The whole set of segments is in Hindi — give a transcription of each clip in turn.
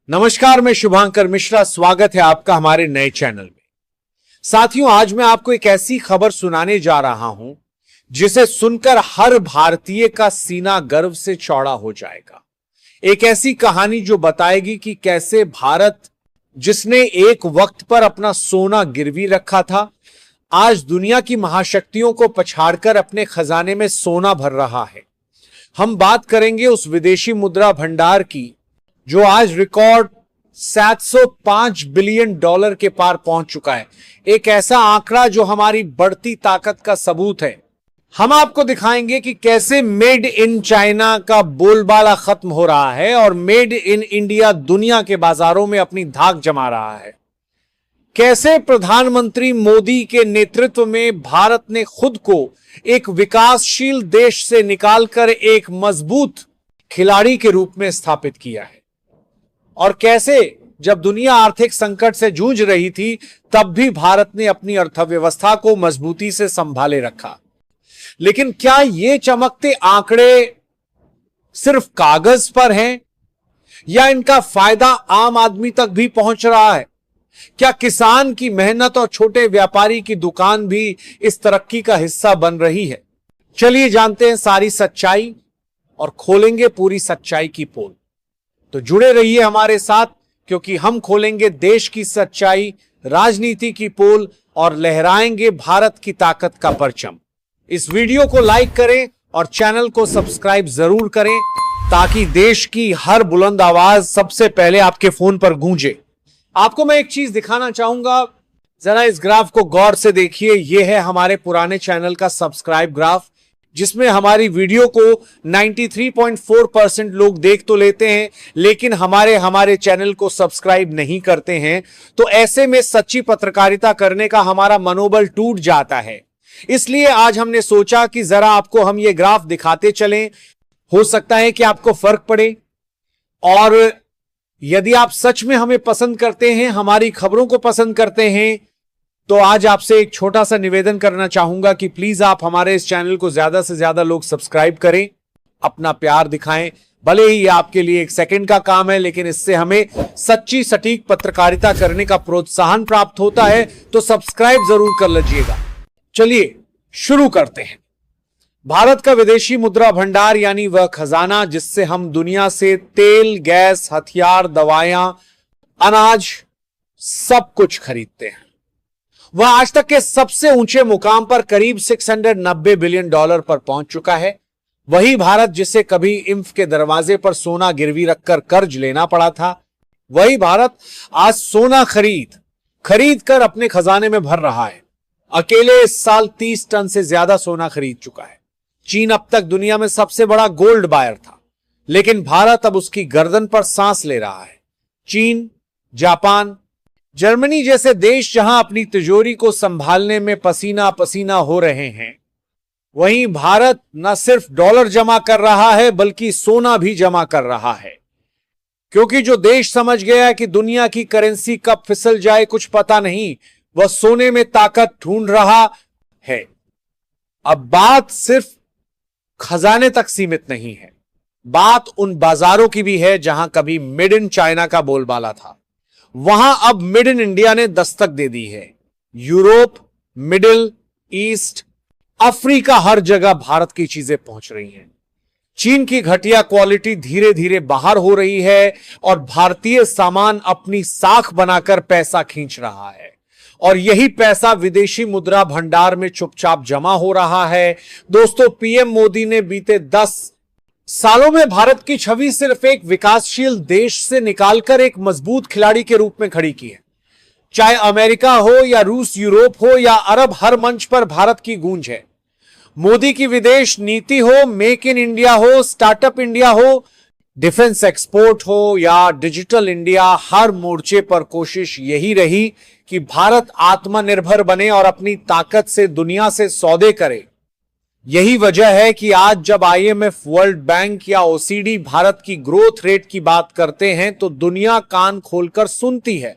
नमस्कार, मैं शुभांकर मिश्रा। स्वागत है आपका हमारे नए चैनल में। साथियों, आज मैं आपको एक ऐसी खबर सुनाने जा रहा हूं जिसे सुनकर हर भारतीय का सीना गर्व से चौड़ा हो जाएगा। एक ऐसी कहानी जो बताएगी कि कैसे भारत, जिसने एक वक्त पर अपना सोना गिरवी रखा था, आज दुनिया की महाशक्तियों को पछाड़कर अपने खजाने में सोना भर रहा है। हम बात करेंगे उस विदेशी मुद्रा भंडार की जो आज रिकॉर्ड $705 बिलियन के पार पहुंच चुका है। एक ऐसा आंकड़ा जो हमारी बढ़ती ताकत का सबूत है। हम आपको दिखाएंगे कि कैसे मेड इन चाइना का बोलबाला खत्म हो रहा है और मेड इन इंडिया दुनिया के बाजारों में अपनी धाक जमा रहा है। कैसे प्रधानमंत्री मोदी के नेतृत्व में भारत ने खुद को एक विकासशील देश से निकालकर एक मजबूत खिलाड़ी के रूप में स्थापित किया है, और कैसे जब दुनिया आर्थिक संकट से जूझ रही थी तब भी भारत ने अपनी अर्थव्यवस्था को मजबूती से संभाले रखा। लेकिन क्या ये चमकते आंकड़े सिर्फ कागज पर हैं या इनका फायदा आम आदमी तक भी पहुंच रहा है? क्या किसान की मेहनत और छोटे व्यापारी की दुकान भी इस तरक्की का हिस्सा बन रही है? चलिए जानते हैं सारी सच्चाई और खोलेंगे पूरी सच्चाई की पोल। तो जुड़े रहिए हमारे साथ, क्योंकि हम खोलेंगे देश की सच्चाई, राजनीति की पोल और लहराएंगे भारत की ताकत का परचम। इस वीडियो को लाइक करें और चैनल को सब्सक्राइब जरूर करें ताकि देश की हर बुलंद आवाज सबसे पहले आपके फोन पर गूंजे। आपको मैं एक चीज दिखाना चाहूंगा, जरा इस ग्राफ को गौर से देखिए। यह है हमारे पुराने चैनल का सब्सक्राइब ग्राफ, जिसमें हमारी वीडियो को 93.4% लोग देख तो लेते हैं लेकिन हमारे चैनल को सब्सक्राइब नहीं करते हैं। तो ऐसे में सच्ची पत्रकारिता करने का हमारा मनोबल टूट जाता है। इसलिए आज हमने सोचा कि जरा आपको हम ये ग्राफ दिखाते चलें, हो सकता है कि आपको फर्क पड़े। और यदि आप सच में हमें पसंद करते हैं, हमारी खबरों को पसंद करते हैं, तो आज आपसे एक छोटा सा निवेदन करना चाहूंगा कि प्लीज आप हमारे इस चैनल को ज्यादा से ज्यादा लोग सब्सक्राइब करें, अपना प्यार दिखाएं। भले ही ये आपके लिए एक सेकंड का काम है, लेकिन इससे हमें सच्ची सटीक पत्रकारिता करने का प्रोत्साहन प्राप्त होता है। तो सब्सक्राइब जरूर कर लीजिएगा। चलिए शुरू करते हैं। भारत का विदेशी मुद्रा भंडार यानी वह खजाना जिससे हम दुनिया से तेल, गैस, हथियार, दवाइयां, अनाज सब कुछ खरीदते हैं, वह आज तक के सबसे ऊंचे मुकाम पर करीब $690 बिलियन पर पहुंच चुका है। वही भारत जिसे कभी इम्फ के दरवाजे पर सोना गिरवी रखकर कर्ज लेना पड़ा था, वही भारत आज सोना खरीद कर अपने खजाने में भर रहा है। अकेले इस साल 30 टन से ज्यादा सोना खरीद चुका है। चीन अब तक दुनिया में सबसे बड़ा गोल्ड बायर था, लेकिन भारत अब उसकी गर्दन पर सांस ले रहा है। चीन, जापान, जर्मनी जैसे देश जहां अपनी तिजोरी को संभालने में पसीना पसीना हो रहे हैं, वहीं भारत न सिर्फ डॉलर जमा कर रहा है बल्कि सोना भी जमा कर रहा है। क्योंकि जो देश समझ गया है कि दुनिया की करेंसी कब फिसल जाए कुछ पता नहीं, वह सोने में ताकत ढूंढ रहा है। अब बात सिर्फ खजाने तक सीमित नहीं है, बात उन बाजारों की भी है जहां कभी मेड इन चाइना का बोलबाला था, वहां अब मेड इन इंडिया ने दस्तक दे दी है। यूरोप, मिडिल ईस्ट, अफ्रीका, हर जगह भारत की चीजें पहुंच रही हैं। चीन की घटिया क्वालिटी धीरे धीरे बाहर हो रही है और भारतीय सामान अपनी साख बनाकर पैसा खींच रहा है, और यही पैसा विदेशी मुद्रा भंडार में चुपचाप जमा हो रहा है। दोस्तों, पीएम मोदी ने बीते 10 सालों में भारत की छवि सिर्फ एक विकासशील देश से निकालकर एक मजबूत खिलाड़ी के रूप में खड़ी की है। चाहे अमेरिका हो या रूस, यूरोप हो या अरब, हर मंच पर भारत की गूंज है। मोदी की विदेश नीति हो, मेक इन इंडिया हो, स्टार्टअप इंडिया हो, डिफेंस एक्सपोर्ट हो या डिजिटल इंडिया, हर मोर्चे पर कोशिश यही रही कि भारत आत्मनिर्भर बने और अपनी ताकत से दुनिया से सौदे करे। यही वजह है कि आज जब आईएमएफ, वर्ल्ड बैंक या ओसीडी भारत की ग्रोथ रेट की बात करते हैं तो दुनिया कान खोलकर सुनती है।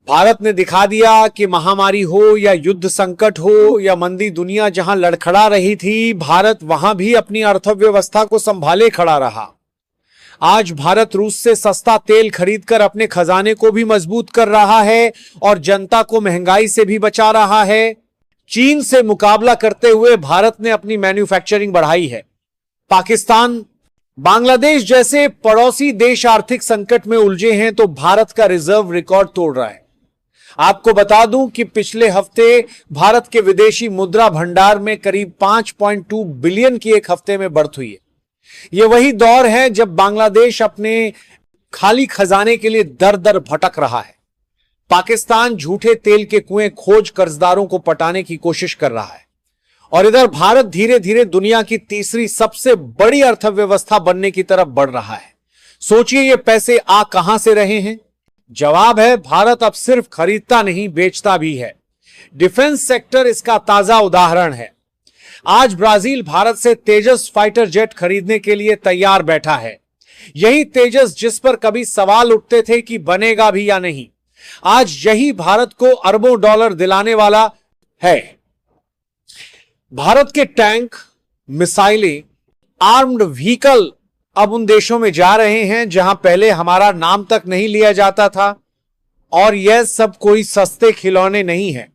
भारत ने दिखा दिया कि महामारी हो या युद्ध संकट हो या मंदी दुनिया जहां लड़खड़ा रही थी, भारत वहां भी अपनी अर्थव्यवस्था को संभाले खड़ा रहा। आज भारत रूस से सस्ता तेल खरीदकर अपने खजाने को भी मजबूत कर रहा है और जनता को महंगाई से भी बचा रहा है। चीन से मुकाबला करते हुए भारत ने अपनी मैन्युफैक्चरिंग बढ़ाई है। पाकिस्तान, बांग्लादेश जैसे पड़ोसी देश आर्थिक संकट में उलझे हैं तो भारत का रिजर्व रिकॉर्ड तोड़ रहा है। आपको बता दूं कि पिछले हफ्ते भारत के विदेशी मुद्रा भंडार में करीब 5.2 बिलियन की एक हफ्ते में बढ़त हुई है। यह वही दौर है जब बांग्लादेश अपने खाली खजाने के लिए दर दर भटक रहा है। पाकिस्तान झूठे तेल के कुएं खोज कर्जदारों को पटाने की कोशिश कर रहा है और इधर भारत धीरे धीरे दुनिया की तीसरी सबसे बड़ी अर्थव्यवस्था बनने की तरफ बढ़ रहा है। सोचिए ये पैसे आ कहां से रहे हैं? जवाब है, भारत अब सिर्फ खरीदता नहीं, बेचता भी है। डिफेंस सेक्टर इसका ताजा उदाहरण है। आज ब्राजील भारत से तेजस फाइटर जेट खरीदने के लिए तैयार बैठा है। यही तेजस जिस पर कभी सवाल उठते थे कि बनेगा भी या नहीं, आज यही भारत को अरबों डॉलर दिलाने वाला है। भारत के टैंक, मिसाइलें, आर्म्ड व्हीकल अब उन देशों में जा रहे हैं जहां पहले हमारा नाम तक नहीं लिया जाता था। और यह सब कोई सस्ते खिलौने नहीं है,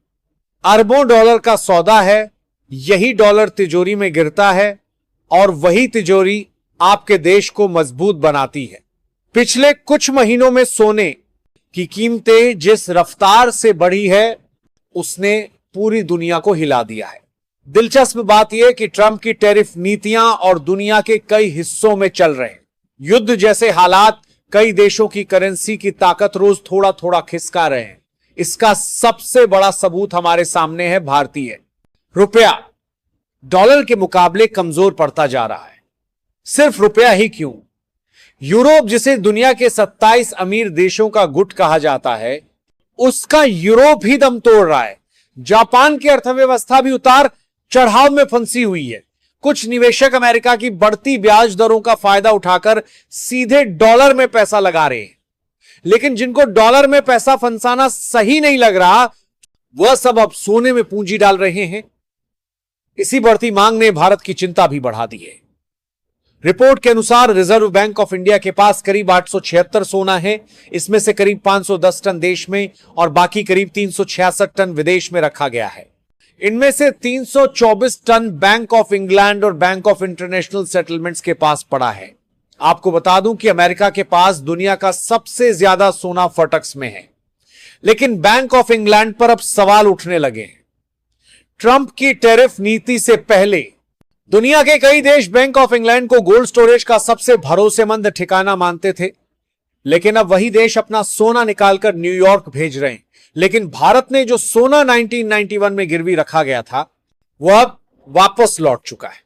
अरबों डॉलर का सौदा है। यही डॉलर तिजोरी में गिरता है और वही तिजोरी आपके देश को मजबूत बनाती है। पिछले कुछ महीनों में सोने की कीमतें जिस रफ्तार से बढ़ी है उसने पूरी दुनिया को हिला दिया है। दिलचस्प बात यह कि ट्रंप की टैरिफ नीतियां और दुनिया के कई हिस्सों में चल रहे हैं। युद्ध जैसे हालात कई देशों की करेंसी की ताकत रोज थोड़ा थोड़ा खिसका रहे हैं। इसका सबसे बड़ा सबूत हमारे सामने है भारतीय रुपया डॉलर के मुकाबले कमजोर पड़ता जा रहा है। सिर्फ रुपया ही क्यों, यूरोप जिसे दुनिया के 27 अमीर देशों का गुट कहा जाता है, उसका यूरोप ही दम तोड़ रहा है। जापान की अर्थव्यवस्था भी उतार चढ़ाव में फंसी हुई है। कुछ निवेशक अमेरिका की बढ़ती ब्याज दरों का फायदा उठाकर सीधे डॉलर में पैसा लगा रहे हैं, लेकिन जिनको डॉलर में पैसा फंसाना सही नहीं लग रहा, वह सब अब सोने में पूंजी डाल रहे हैं। इसी बढ़ती मांग ने भारत की चिंता भी बढ़ा दी है। रिपोर्ट के अनुसार रिजर्व बैंक ऑफ इंडिया के पास करीब 876 सोना है। इसमें से करीब 510 टन देश में और बाकी करीब 366 टन विदेश में रखा गया है। इनमें से 324 टन बैंक ऑफ इंग्लैंड और बैंक ऑफ इंटरनेशनल सेटलमेंट्स के पास पड़ा है। आपको बता दूं कि अमेरिका के पास दुनिया का सबसे ज्यादा सोना फटक्स में है, लेकिन बैंक ऑफ इंग्लैंड पर अब सवाल उठने लगे हैं। ट्रंप की टैरिफ नीति से पहले दुनिया के कई देश बैंक ऑफ इंग्लैंड को गोल्ड स्टोरेज का सबसे भरोसेमंद ठिकाना मानते थे, लेकिन अब वही देश अपना सोना निकालकर न्यूयॉर्क भेज रहे हैं। लेकिन भारत ने जो सोना 1991 में गिरवी रखा गया था, वह अब वापस लौट चुका है।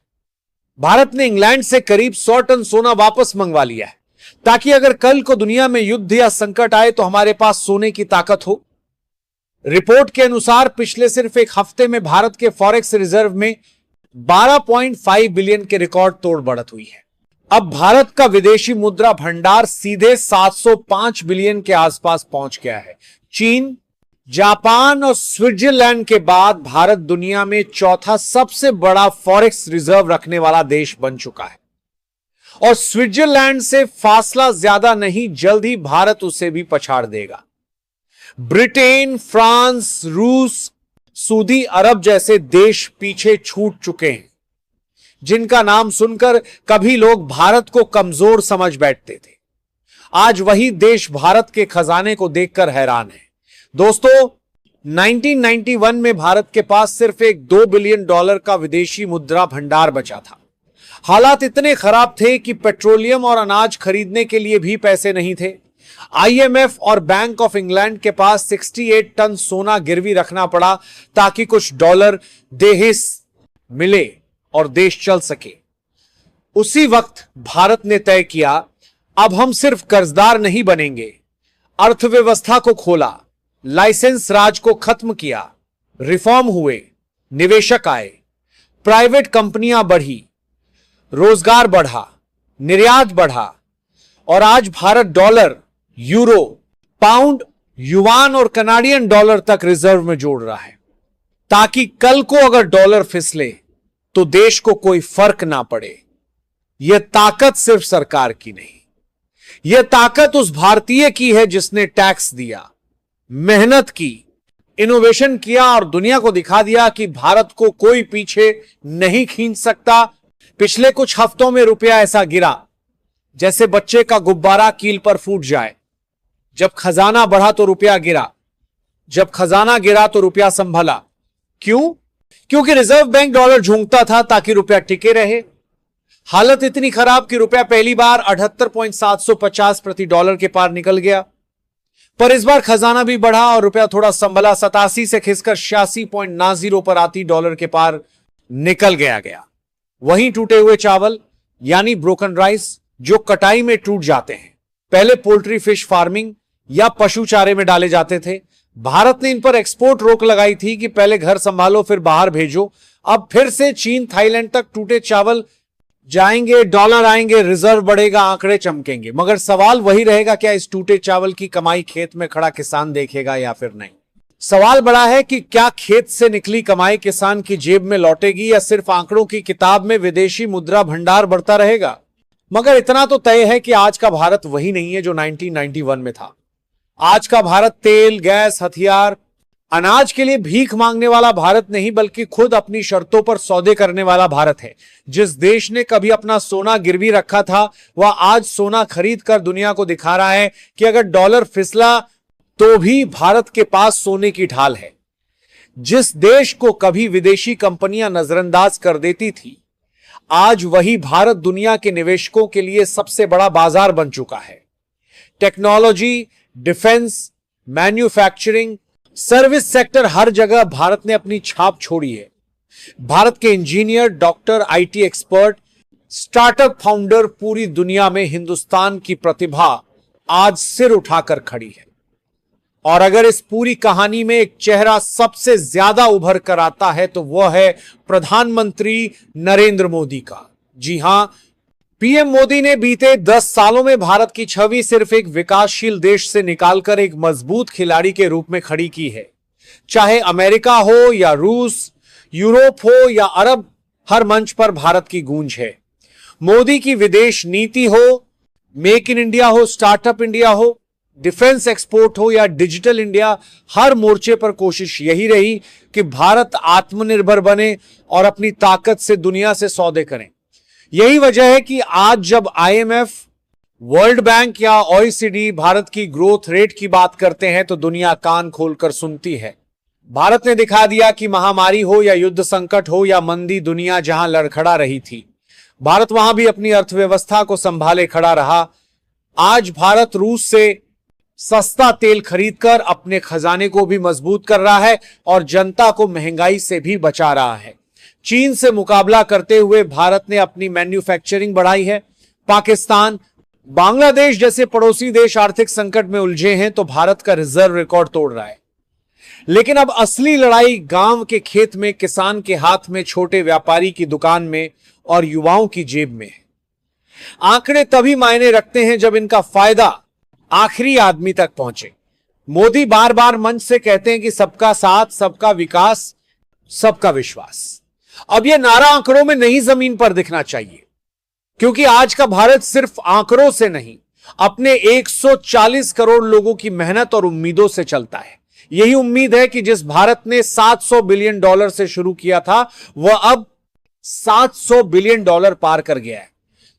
भारत ने इंग्लैंड से करीब 100 टन सोना वापस मंगवा लिया है, ताकि अगर कल को दुनिया में युद्ध या संकट आए तो हमारे पास सोने की ताकत हो। रिपोर्ट के अनुसार पिछले सिर्फ एक हफ्ते में भारत के फॉरेक्स रिजर्व में 12.5 बिलियन के रिकॉर्ड तोड़ बढ़त हुई है। अब भारत का विदेशी मुद्रा भंडार सीधे 705 बिलियन के आसपास पहुंच गया है। चीन, जापान और स्विट्जरलैंड के बाद भारत दुनिया में चौथा सबसे बड़ा फॉरेक्स रिजर्व रखने वाला देश बन चुका है और स्विट्जरलैंड से फासला ज्यादा नहीं, जल्द ही भारत उसे भी पछाड़ देगा। ब्रिटेन, फ्रांस, रूस, सऊदी अरब जैसे देश पीछे छूट चुके हैं, जिनका नाम सुनकर कभी लोग भारत को कमजोर समझ बैठते थे। आज वही देश भारत के खजाने को देखकर हैरान है। दोस्तों, 1991 में भारत के पास सिर्फ एक 2 बिलियन डॉलर का विदेशी मुद्रा भंडार बचा था। हालात इतने खराब थे कि पेट्रोलियम और अनाज खरीदने के लिए भी पैसे नहीं थे। आईएमएफ और बैंक ऑफ इंग्लैंड के पास 68 टन सोना गिरवी रखना पड़ा ताकि कुछ डॉलर देहिस मिले और देश चल सके। उसी वक्त भारत ने तय किया, अब हम सिर्फ कर्जदार नहीं बनेंगे। अर्थव्यवस्था को खोला, लाइसेंस राज को खत्म किया, रिफॉर्म हुए, निवेशक आए, प्राइवेट कंपनियां बढ़ी, रोजगार बढ़ा, निर्यात बढ़ा और आज भारत डॉलर, यूरो, पाउंड, युवान और कनाडियन डॉलर तक रिजर्व में जोड़ रहा है, ताकि कल को अगर डॉलर फिसले तो देश को कोई फर्क ना पड़े। यह ताकत सिर्फ सरकार की नहीं, यह ताकत उस भारतीय की है जिसने टैक्स दिया, मेहनत की, इनोवेशन किया और दुनिया को दिखा दिया कि भारत को कोई पीछे नहीं खींच सकता। पिछले कुछ हफ्तों में रुपया ऐसा गिरा जैसे बच्चे का गुब्बारा कील पर फूट जाए। जब खजाना बढ़ा तो रुपया गिरा, जब खजाना गिरा तो रुपया संभला। क्यों? क्योंकि रिजर्व बैंक डॉलर झूंकता था ताकि रुपया टिके रहे। हालत इतनी खराब कि रुपया पहली बार 78.750 प्रति डॉलर के पार निकल गया। पर इस बार खजाना भी बढ़ा और रुपया थोड़ा संभला, 87 से खिसकर 86.90 पर आती डॉलर के पार निकल गया। वहीं टूटे हुए चावल यानी ब्रोकन राइस जो कटाई में टूट जाते हैं, पहले पोल्ट्री फिश फार्मिंग या पशु चारे में डाले जाते थे। भारत ने इन पर एक्सपोर्ट रोक लगाई थी कि पहले घर संभालो फिर बाहर भेजो। अब फिर से चीन थाईलैंड तक टूटे चावल जाएंगे, डॉलर आएंगे, रिजर्व बढ़ेगा, आंकड़े चमकेंगे। मगर सवाल वही रहेगा, क्या इस टूटे चावल की कमाई खेत में खड़ा किसान देखेगा या फिर नहीं? सवाल बड़ा है कि क्या खेत से निकली कमाई किसान की जेब में लौटेगी या सिर्फ आंकड़ों की किताब में विदेशी मुद्रा भंडार बढ़ता रहेगा? मगर इतना तो तय है कि आज का भारत वही नहीं है जो 1991 में था। आज का भारत तेल, गैस, हथियार, अनाज के लिए भीख मांगने वाला भारत नहीं, बल्कि खुद अपनी शर्तों पर सौदे करने वाला भारत है। जिस देश ने कभी अपना सोना गिरवी रखा था, वह आज सोना खरीद कर दुनिया को दिखा रहा है कि अगर डॉलर फिसला तो भी भारत के पास सोने की ढाल है। जिस देश को कभी विदेशी कंपनियां नजरअंदाज कर देती थी, आज वही भारत दुनिया के निवेशकों के लिए सबसे बड़ा बाजार बन चुका है। Technology, defence, manufacturing, service sector, हर जगह भारत ने अपनी छाप छोड़ी है। भारत के engineer, doctor, IT expert, startup founder पूरी दुनिया में हिंदुस्तान की प्रतिभा आज सिर उठाकर खड़ी है। और अगर इस पूरी कहानी में एक चेहरा सबसे ज्यादा उभर कर आता है तो वह है प्रधानमंत्री नरेंद्र मोदी का। जी हां, पीएम मोदी ने बीते 10 सालों में भारत की छवि सिर्फ एक विकासशील देश से निकालकर एक मजबूत खिलाड़ी के रूप में खड़ी की है। चाहे अमेरिका हो या रूस, यूरोप हो या अरब, हर मंच पर भारत की गूंज है। मोदी की विदेश नीति हो, मेक इन इंडिया हो, स्टार्टअप इंडिया हो, डिफेंस एक्सपोर्ट हो या डिजिटल इंडिया, हर मोर्चे पर कोशिश यही रही कि भारत आत्मनिर्भर बने और अपनी ताकत से दुनिया से सौदे करें। यही वजह है कि आज जब आईएमएफ, वर्ल्ड बैंक या ओईसीडी भारत की ग्रोथ रेट की बात करते हैं तो दुनिया कान खोलकर सुनती है। भारत ने दिखा दिया कि महामारी हो या युद्ध संकट हो या मंदी दुनिया जहां लड़खड़ा रही थी, भारत वहां भी अपनी अर्थव्यवस्था को संभाले खड़ा रहा। आज भारत रूस से सस्ता तेल खरीदकर अपने खजाने को भी मजबूत कर रहा है और जनता को महंगाई से भी बचा रहा है। चीन से मुकाबला करते हुए भारत ने अपनी मैन्युफैक्चरिंग बढ़ाई है। पाकिस्तान, बांग्लादेश जैसे पड़ोसी देश आर्थिक संकट में उलझे हैं तो भारत का रिजर्व रिकॉर्ड तोड़ रहा है। लेकिन अब असली लड़ाई गांव के खेत में, किसान के हाथ में, छोटे व्यापारी की दुकान में और युवाओं की जेब में है। आंकड़े तभी मायने रखते हैं जब इनका फायदा आखिरी आदमी तक पहुंचे। मोदी बार बार मंच से कहते हैं कि सबका साथ, सबका विकास, सबका विश्वास। अब यह नारा आंकड़ों में नहीं, जमीन पर दिखना चाहिए, क्योंकि आज का भारत सिर्फ आंकड़ों से नहीं, अपने 140 करोड़ लोगों की मेहनत और उम्मीदों से चलता है। यही उम्मीद है कि जिस भारत ने $700 बिलियन से शुरू किया था, वह अब $700 बिलियन पार कर गया है।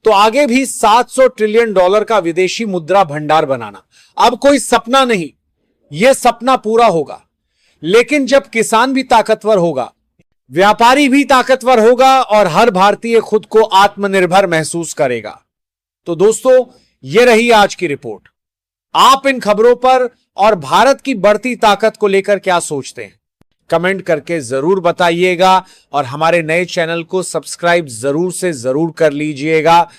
तो आगे भी $700 ट्रिलियन का विदेशी मुद्रा भंडार बनाना अब कोई सपना नहीं, यह सपना पूरा होगा। लेकिन जब किसान भी ताकतवर होगा, व्यापारी भी ताकतवर होगा और हर भारतीय खुद को आत्मनिर्भर महसूस करेगा। तो दोस्तों, यह रही आज की रिपोर्ट। आप इन खबरों पर और भारत की बढ़ती ताकत को लेकर क्या सोचते हैं? कमेंट करके जरूर बताइएगा और हमारे नए चैनल को सब्सक्राइब जरूर से जरूर कर लीजिएगा।